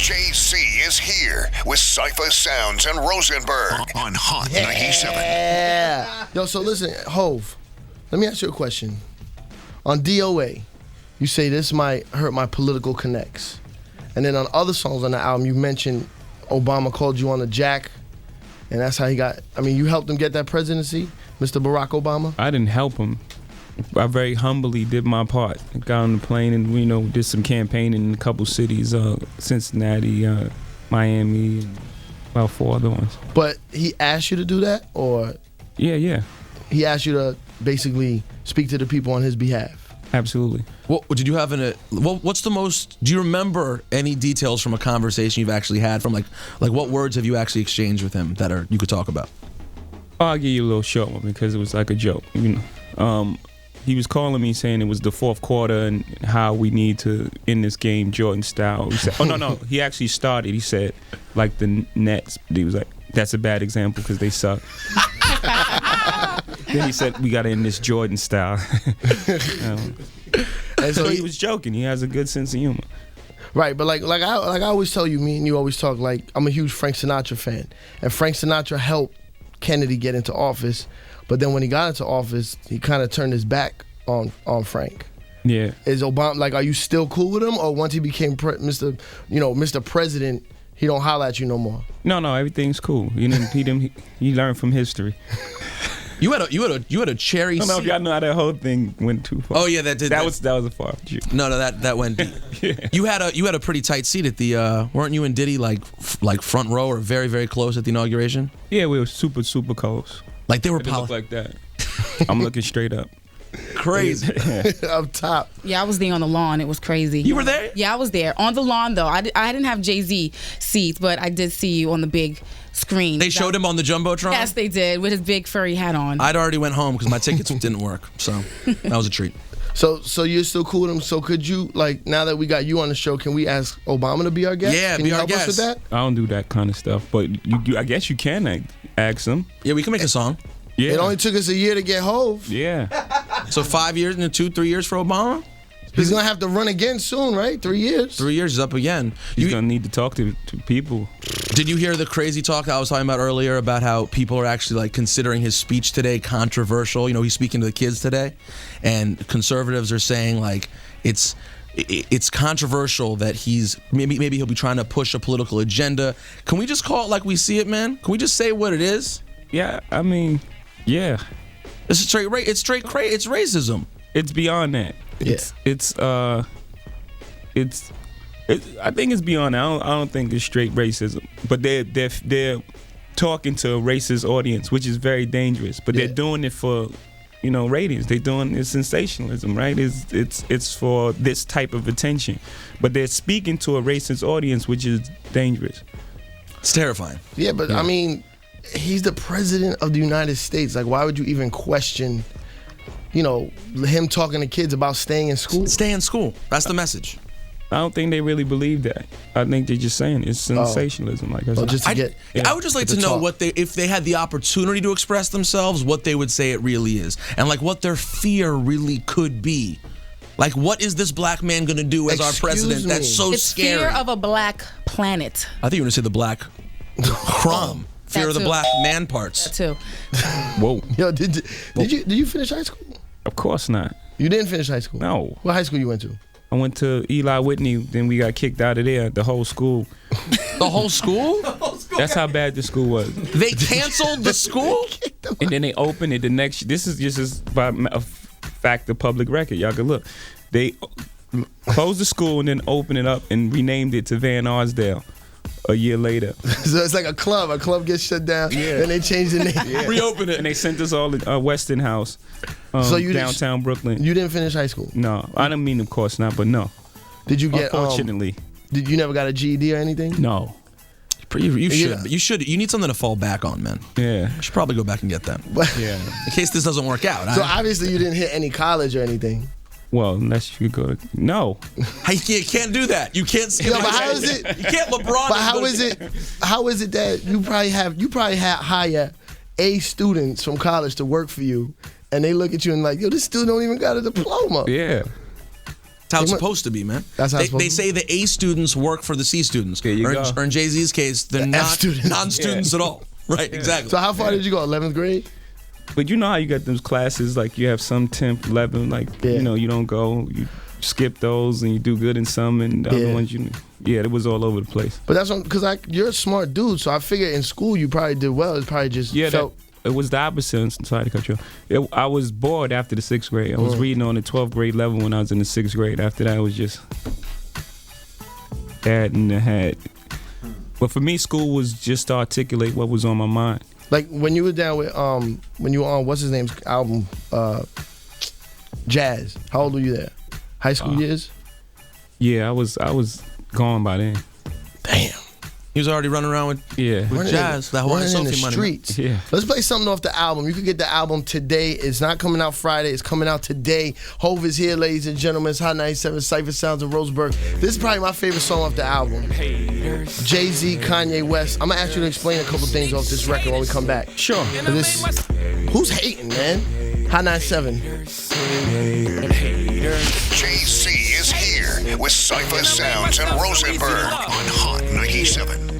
JC is here with Cipha Sounds and Rosenberg on Hot 97. Yeah. Yo, so listen, Hove, let me ask you a question. On DOA, you say this might hurt my political connects. And then on other songs on the album, you mentioned Obama called you on the jack, and that's how he got, you helped him get that presidency, Mr. Barack Obama? I didn't help him. I very humbly did my part. Got on the plane and, did some campaigning in a couple cities, Cincinnati, Miami, and about 4 other ones. But he asked you to do that, or? Yeah. He asked you to basically speak to the people on his behalf? Absolutely. What did you have what's the most, do you remember any details from a conversation you've actually had from like what words have you actually exchanged with him that you could talk about? I'll give you a little short one because it was like a joke, He was calling me saying it was the fourth quarter and how we need to end this game Jordan style. He said, no. He actually started. He said, like the Nets. He was like, that's a bad example because they suck. Then he said, we got to end this Jordan style. And so he was joking. He has a good sense of humor. Right, but like I always tell you, me and you always talk, like, I'm a huge Frank Sinatra fan. And Frank Sinatra helped Kennedy get into office. But then when he got into office, he kind of turned his back on Frank. Yeah. Is Obama, are you still cool with him? Or once he became Mr. President, he don't holler at you no more? No, everything's cool. He learned from history. You had a cherry. I don't know if y'all know how that whole thing went too far. Oh yeah, that was a far. No, that went deep. Yeah. You had a pretty tight seat at the. Weren't you and Diddy like front row or very, very close at the inauguration? Yeah, we were super, super close. Like they were look like that. I'm looking straight up. Crazy. Up top. Yeah, I was there on the lawn. It was crazy. You were there? Yeah, I was there on the lawn though. I didn't have Jay-Z seats, but I did see you on the big screen. They showed him on the Jumbotron? Yes, they did, with his big furry hat on. I'd already went home because my tickets didn't work, so that was a treat. So you're still cool with him. So could you, now that we got you on the show, can we ask Obama to be our guest? Yeah, can be you our help guest. us with that? I don't do that kind of stuff, but I guess you can ask him. Yeah, we can make a song. Yeah. It only took us a year to get Hove. Yeah. So 5 years and 2-3 years for Obama? He's going to have to run again soon, right? 3 years? 3 years is up again. He's going to need to talk to people. Did you hear the crazy talk that I was talking about earlier about how people are actually considering his speech today controversial? He's speaking to the kids today, and conservatives are saying it's controversial that he's maybe he'll be trying to push a political agenda. Can we just call it like we see it, man? Can we just say what it is? Yeah, yeah. It's racism. It's beyond that. Yeah. I think it's beyond that. I don't think it's straight racism. But they're talking to a racist audience, which is very dangerous. But they're doing it for, ratings. They're doing it sensationalism, right? It's for this type of attention. But they're speaking to a racist audience, which is dangerous. It's terrifying. Yeah, but he's the president of the United States. Why would you even question, him talking to kids about staying in school? Stay in school. That's the message. I don't think they really believe that. I think they're just saying it's sensationalism. I would just like to know if they had the opportunity to express themselves, what they would say it really is, and what their fear really could be. What is this black man going to do as our president? That's so scary. It's fear of a black planet. I think you were going to say the black crumb. Fear of the black man parts. That too. Whoa. Yo, did you finish high school? Of course not. You didn't finish high school? No. What high school you went to? I went to Eli Whitney, then we got kicked out of there, the whole school. The whole school? That's how bad the school was. They canceled the school? And then they opened it the next, this is just by a fact of public record, y'all can look. They closed the school and then opened it up and renamed it to Van Arsdale a year later. So it's like a club. A club gets shut down, and they change the name. Yeah. Reopen it. And they sent us all to Weston House, downtown Brooklyn. You didn't finish high school? No. I didn't mean, of course not, but no. Did you get, unfortunately. Did you never got a GED or anything? No. You should. You should. You need something to fall back on, man. Yeah. You should probably go back and get that. Yeah. In case this doesn't work out. So obviously you didn't hit any college or anything. Well, unless you go to no. You can't do that. You can't skip. But how is it? You can't LeBron. But how is it? How is it that you probably hire A students from college to work for you, and they look at you and yo, this student don't even got a diploma. Yeah. That's how it's supposed to be, man. That's how it's supposed they to say the A students work for the C students. There you or, go. or in Jay-Z's case, they're The F not students. non-students at all. Right, exactly. So how far did you go? 11th grade? But you know how you got those classes, like you have some 10th, 11th, like, Yeah. you know, you don't go, you skip those and you do good in some, and the other ones, it was all over the place. But that's because you're a smart dude, so I figured in school you probably did well. It's probably just felt. It was the opposite. Sorry to cut you off. I was bored after the 6th grade. I was reading on the 12th grade level when I was in the 6th grade. After that, it was just adding the hat. But for me, school was just to articulate what was on my mind. Like when you were down with when you were on what's his name's album, Jazz. How old were you there? High school years? Yeah, I was gone by then. Damn. He was already running around with Running Jazz, that whole running in the Sophie money. streets. Yeah. Let's play something off the album. You can get the album today. It's not coming out Friday. It's coming out today. Hove is here, ladies and gentlemen. It's Hot 97, Cipha Sounds of Rosenberg. This is probably my favorite song off the album. Jay-Z, Kanye West. I'm gonna ask you to explain a couple things off this record when we come back. Sure. Who's hating, man? Hot 97. JC is here with Cipha Sounds and Rosenberg on Hot 97.